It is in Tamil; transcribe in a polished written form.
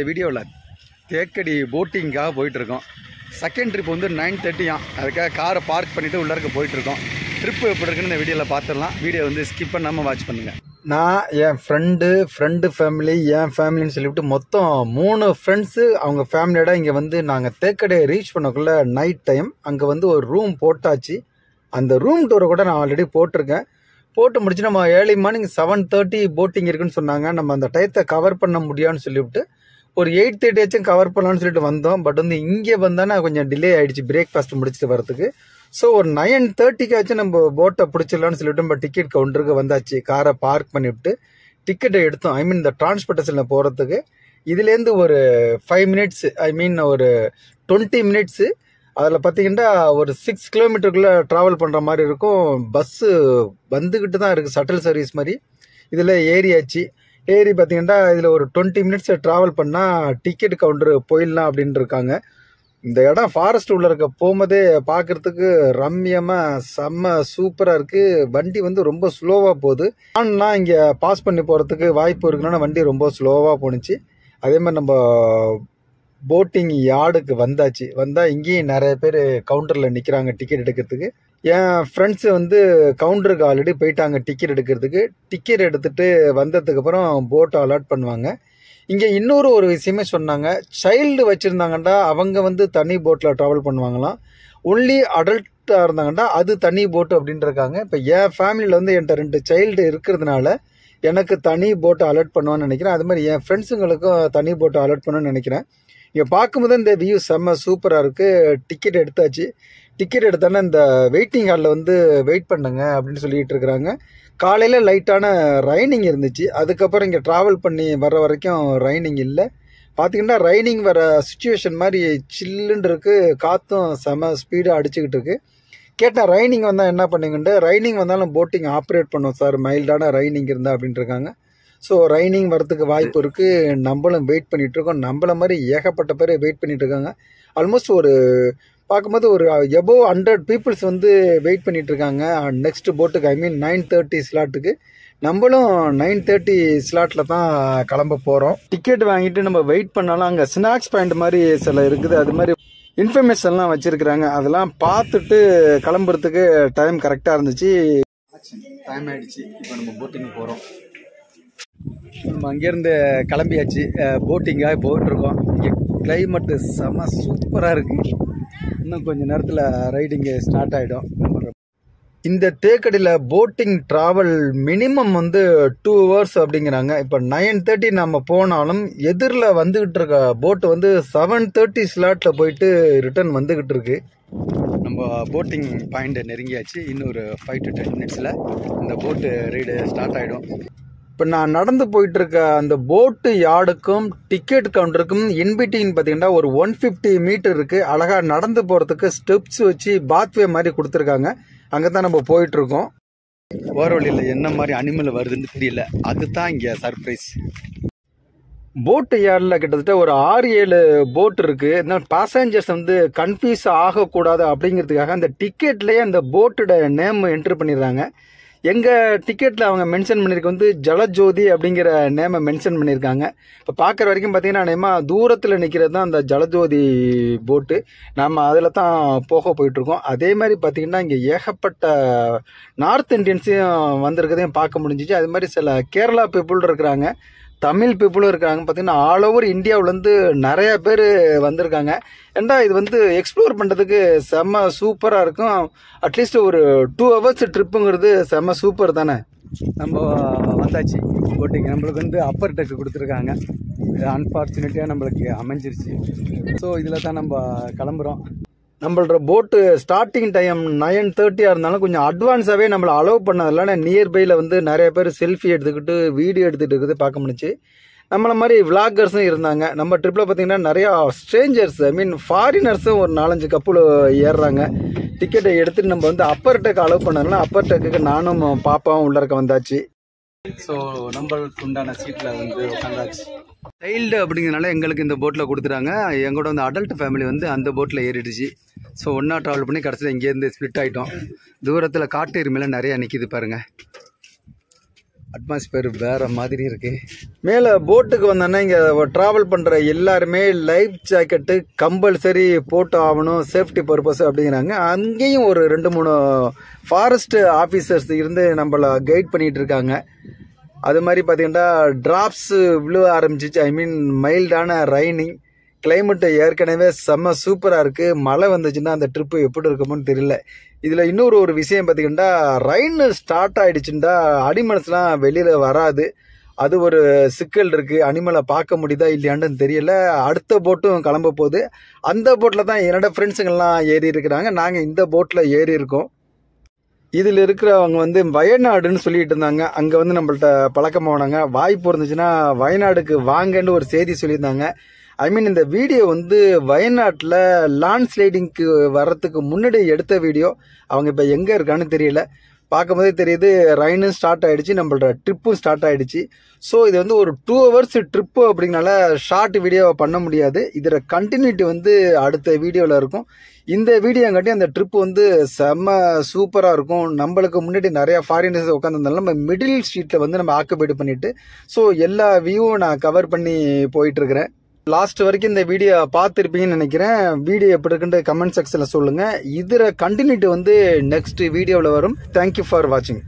இந்த வீடியோவில் தேக்கடி போட்டிங்காக போயிட்டுருக்கோம். செகண்ட் ட்ரிப் வந்து 9:30 அதுக்காக காரை பார்க் பண்ணிவிட்டு உள்ளே இருக்க போயிட்டுருக்கோம். ட்ரிப்பு எப்படி இருக்குன்னு இந்த வீடியோவில் பார்த்துடலாம். வீடியோ வந்து ஸ்கிப் பண்ணாமல் வாட்ச் பண்ணுங்கள். நான் என் ஃப்ரெண்டு ஃபேமிலி என் ஃபேமிலின்னு சொல்லிவிட்டு மொத்தம் 3 ஃப்ரெண்ட்ஸு அவங்க ஃபேமிலியோட இங்கே வந்து நாங்கள் தேக்கடையை ரீச் பண்ணக்குள்ளே நைட் டைம் அங்கே வந்து ஒரு ரூம் போட்டாச்சு. அந்த ரூம் டூரை கூட நான் ஆல்ரெடி போட்டிருக்கேன். போட்டு முடிச்சு நம்ம ஏர்லி மார்னிங் 7:30 போட்டிங் இருக்குன்னு சொன்னாங்க. நம்ம அந்த டயத்தை கவர் பண்ண முடியாதுன்னு சொல்லிவிட்டு ஒரு 8:30 கவர் பண்ணலான்னு சொல்லிட்டு வந்தோம். பட் வந்து இங்கே வந்தானே கொஞ்சம் டிலே ஆகிடுச்சு பிரேக்ஃபாஸ்ட் முடிச்சுட்டு வரதுக்கு. ஸோ ஒரு 9:30 நம்ம போட்டை பிடிச்சிடலான்னு சொல்லிட்டு நம்ம டிக்கெட் கவுண்டருக்கு வந்தாச்சு. காரை பார்க் பண்ணிவிட்டு டிக்கெட்டை எடுத்தோம். இந்த டிரான்ஸ்போர்ட்டேஷனில் போகிறதுக்கு இதுலேருந்து ஒரு 5 மினிட்ஸு ஒரு 20 மினிட்ஸு. அதில் பார்த்தீங்கன்னா ஒரு 6 கிலோமீட்டருக்குள்ளே ட்ராவல் பண்ணுற மாதிரி இருக்கும். பஸ்ஸு வந்துக்கிட்டு தான் இருக்குது, ஷட்டில் சர்வீஸ் மாதிரி. இதில் ஏறி பார்த்தீங்கன்னா இதில் ஒரு 20 மினிட்ஸ் ட்ராவல் பண்ணால் டிக்கெட் கவுண்டர் போயிடலாம் அப்படின்ட்டு இருக்காங்க. இந்த இடம் ஃபாரஸ்ட் உள்ள இருக்க போகும்போதே பார்க்குறதுக்கு ரம்யமாக செம்ம சூப்பராக இருக்குது. வண்டி வந்து ரொம்ப ஸ்லோவாக போகுது. ஆனால் இங்கே பாஸ் பண்ணி போகிறதுக்கு வாய்ப்பு இருக்குன்னா வண்டி ரொம்ப ஸ்லோவாக போணுச்சு. அதே மாதிரி நம்ம போட்டிங் யார்டுக்கு வந்தால் இங்கேயும் நிறைய பேர் கவுண்டரில் நிற்கிறாங்க டிக்கெட் எடுக்கிறதுக்கு. என் ஃப்ரெண்ட்ஸு வந்து கவுண்டருக்கு ஆல்ரெடி போயிட்டாங்க டிக்கெட் எடுக்கிறதுக்கு. டிக்கெட் எடுத்துகிட்டு வந்ததுக்கப்புறம் போட்டை அலாட் பண்ணுவாங்க. இங்கே இன்னொரு விஷயமே சொன்னாங்க, சைல்டு வச்சுருந்தாங்கண்டா அவங்க வந்து தனி போட்டில் ட்ராவல் பண்ணுவாங்களாம். ஒன்லி அடல்ட்டாக இருந்தாங்கண்டா அது தனி போட்டு அப்படின்ட்டு இருக்காங்க. இப்போ என் ஃபேமிலியில் வந்து என்கிட்ட 2 சைல்டு இருக்கிறதுனால எனக்கு தனி போட்டை அலாட் பண்ணுவான்னு நினைக்கிறேன். அது மாதிரி என் ஃப்ரெண்ட்ஸுங்களுக்கும் தனி போட்டை அலாட் பண்ணுன்னு நினைக்கிறேன். இங்கே பார்க்கும்போது இந்த வியூ செம்ம சூப்பராக இருக்குது. டிக்கெட் எடுத்தாச்சு. டிக்கெட் எடுத்தானே இந்த வெயிட்டிங் ஹாலில் வந்து வெயிட் பண்ணுங்க அப்படின்னு சொல்லிட்டு இருக்கிறாங்க. காலையில் லைட்டான ரைனிங் இருந்துச்சு. அதுக்கப்புறம் இங்கே ட்ராவல் பண்ணி வர்ற வரைக்கும் ரைனிங் இல்லை. பார்த்திங்கன்னா ரைனிங் வர சுச்சுவேஷன் மாதிரி சில்லுன்னு இருக்குது. காற்றும் செம ஸ்பீடாக அடிச்சுக்கிட்டு இருக்குது. கேட்டால் ரைனிங் வந்தால் என்ன பண்ணுங்கன்ட்டு, ரைனிங் வந்தாலும் போட்டிங் ஆப்ரேட் பண்ணோம் சார், மைல்டான ரைனிங் இருந்தால் அப்படின்ட்டு இருக்காங்க. ஸோ ரைனிங் வரத்துக்கு வாய்ப்பு இருக்குது. நம்மளும் வெயிட் பண்ணிகிட்ருக்கோம். நம்மள மாதிரி ஏகப்பட்ட பேர் வெயிட் பண்ணிகிட்டு இருக்காங்க. ஆல்மோஸ்ட் ஒரு பார்க்கும்போது ஒரு எபோவ் 100 பீப்புள்ஸ் வந்து வெயிட் பண்ணிகிட்டு இருக்காங்க நெக்ஸ்ட் போட்டுக்கு. 9:30 ஸ்லாட்டுக்கு. நம்மளும் 9:30 ஸ்லாட்டில் தான் கிளம்ப போகிறோம். டிக்கெட் வாங்கிட்டு நம்ம வெயிட் பண்ணாலும் அங்கே ஸ்நாக்ஸ் பாயிண்ட் மாதிரி சில இருக்குது. அது மாதிரி இன்ஃபர்மேஷன்லாம் வச்சுருக்குறாங்க. அதெல்லாம் பார்த்துட்டு கிளம்புறதுக்கு டைம் கரெக்டாக இருந்துச்சு. டைம் ஆகிடுச்சு. இப்போ நம்ம போட்டிங் போகிறோம். நம்ம அங்கேருந்து கிளம்பியாச்சு. போட்டிங்காக போயிட்டுருக்கோம். இங்கே கிளைமேட்டு செம சூப்பராக இருக்குது. இன்னும் கொஞ்சம் நேரத்தில் ரைடிங்கு ஸ்டார்ட் ஆகிடும். இந்த தேக்கடியில் போட்டிங் ட்ராவல் மினிமம் வந்து 2 hours அப்படிங்கிறாங்க. இப்போ 9:30 நம்ம போனாலும் எதிரில் வந்துக்கிட்டு இருக்க போட்டு வந்து 7:30 ஸ்லாட்டில் போயிட்டு ரிட்டர்ன் வந்துக்கிட்டு இருக்கு. நம்ம போட்டிங் பாயிண்ட் நெருங்கியாச்சு. இன்னொரு 5 to 10 மினிட்ஸில் இந்த போட்டு ரைடு ஸ்டார்ட் ஆகிடும். இப்போ நான் நடந்து போயிட்டுருக்க அந்த போட்டு யார்டுக்கும் டிக்கெட் கவுண்டருக்கும் இன்பிட்வீன் பார்த்தீங்கன்னா ஒரு 150 மீட்டர் இருக்குது. அழகாக நடந்து போகிறதுக்கு ஸ்டெப்ஸ் வச்சு பாத்வே மாதிரி கொடுத்துருக்காங்க. அங்கே தான் நம்ம போயிட்டுருக்கோம். ஓர வழியில் என்ன மாதிரி அனிமல் வருதுன்னு தெரியல. அதுதான் இங்கே சர்ப்ரைஸ். போட்டு யார்டில் கிட்டத்தட்ட ஒரு 6-7 போட் இருக்குது. இதனால் பேசஞ்சர்ஸ் வந்து கன்ஃபியூஸ் ஆகக்கூடாது அப்படிங்கிறதுக்காக அந்த டிக்கெட்லேயே அந்த போட்டோட நேம் என்ட்ரு பண்ணிடுறாங்க. எங்கள் டிக்கெட்டில் அவங்க மென்ஷன் பண்ணியிருக்க வந்து ஜலஜோதி அப்படிங்கிற நேமை மென்ஷன் பண்ணியிருக்காங்க. இப்போ பார்க்குற வரைக்கும் பார்த்தீங்கன்னா நேமாக தூரத்தில் நிற்கிறது தான் அந்த ஜலஜோதி போட்டு. நம்ம அதில் தான் போயிட்டுருக்கோம். அதே மாதிரி பார்த்திங்கன்னா இங்கே ஏகப்பட்ட நார்த் இண்டியன்ஸையும் வந்திருக்கிறதையும் பார்க்க முடிஞ்சிச்சு. அது மாதிரி சில கேரளா பீப்புள் இருக்கிறாங்க, தமிழ் பீப்புளும் இருக்காங்க. பார்த்திங்கன்னா ஆல் ஓவர் இந்தியாவிலேருந்து நிறையா பேர் வந்திருக்காங்க. ஏன்னா இது வந்து எக்ஸ்ப்ளோர் பண்ணுறதுக்கு செம்ம சூப்பராக இருக்கும். அட்லீஸ்ட் ஒரு 2 hours ட்ரிப்புங்கிறது செம்ம சூப்பர் தானே. நம்ம வந்தாச்சு போட்டிங். நம்மளுக்கு வந்து அப்பர் டெக்கு கொடுத்துருக்காங்க. அன்ஃபார்ச்சுனேட்டாக நம்மளுக்கு அமைஞ்சிருச்சு. ஸோ இதில் தான் நம்ம கிளம்புறோம். நம்மளோட போட்டு ஸ்டார்டிங் டைம் 9:30 இருந்தாலும் கொஞ்சம் அட்வான்ஸாகவே நம்மளை அலோவ் பண்ணதில்ல. நியர்பையில் வந்து நிறைய பேர் செல்ஃபி எடுத்துக்கிட்டு வீடியோ எடுத்துகிட்டு இருக்குது பார்க்க முடிச்சு. நம்மளை மாதிரி விளாகர்ஸும் இருந்தாங்க. நம்ம ட்ரிப்பில் பார்த்திங்கன்னா நிறையா ஸ்ட்ரேஞ்சர்ஸ் ஃபாரினர்ஸும் ஒரு 4-5 கப்புள் ஏறுறாங்க. டிக்கெட்டை எடுத்துகிட்டு நம்ம வந்து அப்பர் டெக் அலோவ் பண்ணதுனால அப்பர் டெக்குக்கு நானும் பாப்பாவும் உள்ளறக்க வந்தாச்சு. ஸோ நம்மளுக்கு உண்டான சீட்டில் வந்து உட்காந்தாச்சு. சைல்டு அப்படிங்கிறதுனால எங்களுக்கு இந்த போட்டில் கொடுத்துட்டாங்க. எங்களோட வந்து அடல்ட் ஃபேமிலி வந்து அந்த போட்டில் ஏறிடுச்சு. ஸோ ஒன்றா ட்ராவல் பண்ணி கடைசியில் இங்கேருந்து ஸ்ப்ளிட் ஆகிட்டோம். தூரத்தில் காட்டு எருமையில நிறையா நிற்கிது பாருங்கள். அட்மாஸ்பியர் வேறு மாதிரி இருக்குது. மேலே போட்டுக்கு வந்தோன்னா இங்கே ட்ராவல் பண்ணுற எல்லாருமே லைஃப் ஜாக்கெட்டு கம்பல்சரி போட்டு ஆகணும், சேஃப்டி பர்பஸ் அப்படிங்கிறாங்க. அங்கேயும் ஒரு 2-3 ஃபாரஸ்ட் ஆஃபீஸர்ஸ் இருந்து நம்மளை கைட் பண்ணிகிட்டு இருக்காங்க. அது மாதிரி பார்த்திங்கன்னா ட்ராப்ஸு விழுவ ஆரம்பிச்சிச்சு. ஐ மீன் மைல்டான ரைனிங். கிளைமேட்டு ஏற்கனவே செம்ம சூப்பராக இருக்குது. மழை வந்துச்சுன்னா அந்த ட்ரிப்பு எப்படி இருக்குமோன்னு தெரியல. இதில் இன்னொரு விஷயம் பார்த்திங்கன்னா ரெயின் ஸ்டார்ட் ஆகிடுச்சுன்னா அனிமல்ஸ்லாம் வெளியில் வராது. அது ஒரு சிக்கல் இருக்குது. அனிமலை பார்க்க முடியுதா இல்லையான்னு தெரியல. அடுத்த போட்டும் கிளம்ப போகுது. அந்த போட்டில் தான் என்னோடய ஃப்ரெண்ட்ஸுங்கள்லாம் ஏறி இருக்கிறாங்க. நாங்கள் இந்த போட்டில் ஏறி இருக்கோம். இதில் இருக்கிறவங்க வயநாடுன்னு சொல்லிட்டு இருந்தாங்க. அங்கே நம்மள்ட்ட பழக்கமானாங்க. வாய்ப்பு இருந்துச்சுன்னா வயநாடுக்கு வாங்கன்னு ஒரு செய்தி சொல்லியிருந்தாங்க. ஐ மீன் இந்த வீடியோ வயநாட்டில் லாண்ட் ஸ்லைடிங்க்கு வர்றதுக்கு முன்னாடி எடுத்த வீடியோ. அவங்க இப்போ எங்கே இருக்கான்னு தெரியல. பார்க்கும்போதே தெரியுது ரெயினும் ஸ்டார்ட் ஆகிடுச்சு, நம்மளோட ட்ரிப்பும் ஸ்டார்ட் ஆகிடுச்சு. ஸோ இது ஒரு 2 hours ட்ரிப்பு அப்படிங்கனால ஷார்ட் வீடியோவை பண்ண முடியாது. இதில் கண்டினியூட்டி அடுத்த வீடியோவில் இருக்கும். இந்த வீடியோங்காட்டி அந்த ட்ரிப்பு செம்ம சூப்பராக இருக்கும். நம்மளுக்கு முன்னாடி நிறையா ஃபாரினர்ஸ் உட்காந்துருந்தாலும் நம்ம மிடில் ஸ்ட்ரீட்டில் நம்ம ஆக்குபைட் பண்ணிவிட்டு ஸோ எல்லா வியூவும் நான் கவர் பண்ணி போயிட்டுருக்கிறேன். லாஸ்ட் வரைக்கும் இந்த வீடியோ பார்த்துருப்பீங்கன்னு நினைக்கிறேன். வீடியோ எப்படி இருக்குன்னு கமெண்ட் செக்ஷனில் சொல்லுங்கள். இதில் கண்டினியூட்டி நெக்ஸ்ட் வீடியோவில் வரும். தேங்க்யூ ஃபார் வாட்சிங்.